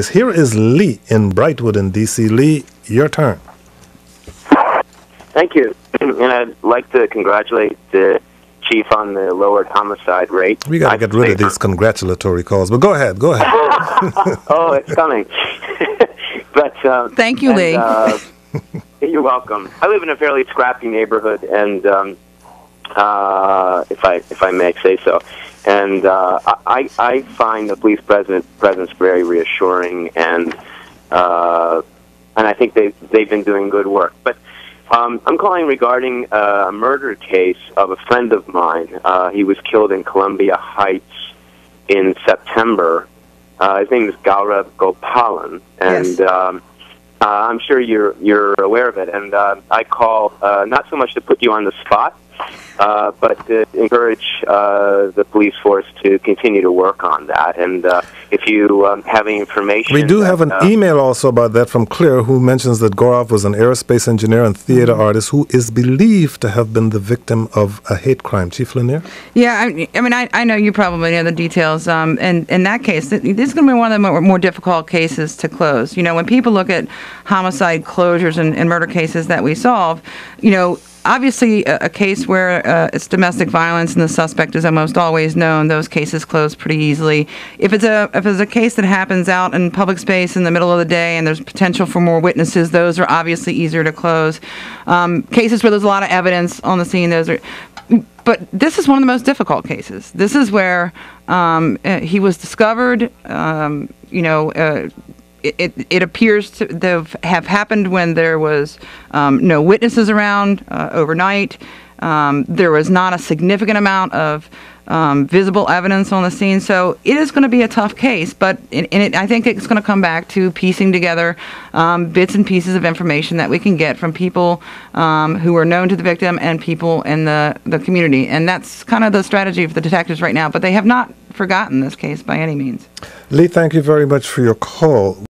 Here is Lee in Brightwood in D.C. Lee, your turn. Thank you. And I'd like to congratulate the chief on the lowered homicide rate. We got to get rid of these congratulatory calls, but go ahead. Oh, it's coming. But thank you, Lee. You're welcome. I live in a fairly scrappy neighborhood, and if I may say so, and I find the police presence very reassuring, and I think they've been doing good work. But I'm calling regarding a murder case of a friend of mine. He was killed in Columbia Heights in September. His name is Gopalan, and yes. I'm sure you're aware of it. And I call not so much to put you on the spot, but to encourage the police force to continue to work on that. And if you have any information... We do have an email also about that from Claire, who mentions that Gorov was an aerospace engineer and theater artist who is believed to have been the victim of a hate crime. Chief Lanier? Yeah, I mean, I know you probably know the details. And in that case, this is going to be one of the more difficult cases to close. You know, when people look at homicide closures and murder cases that we solve, you know, obviously, a case where it's domestic violence and the suspect is almost always known, those cases close pretty easily. If it's a case that happens out in public space in the middle of the day and there's potential for more witnesses, those are obviously easier to close. Cases where there's a lot of evidence on the scene, those are. But this is one of the most difficult cases. This is where he was discovered. It appears to have happened when there was no witnesses around overnight. There was not a significant amount of visible evidence on the scene. So it is going to be a tough case, but I think it's going to come back to piecing together bits and pieces of information that we can get from people who are known to the victim and people in the community. And that's kind of the strategy of the detectives right now, but they have not forgotten this case by any means. Lee, thank you very much for your call.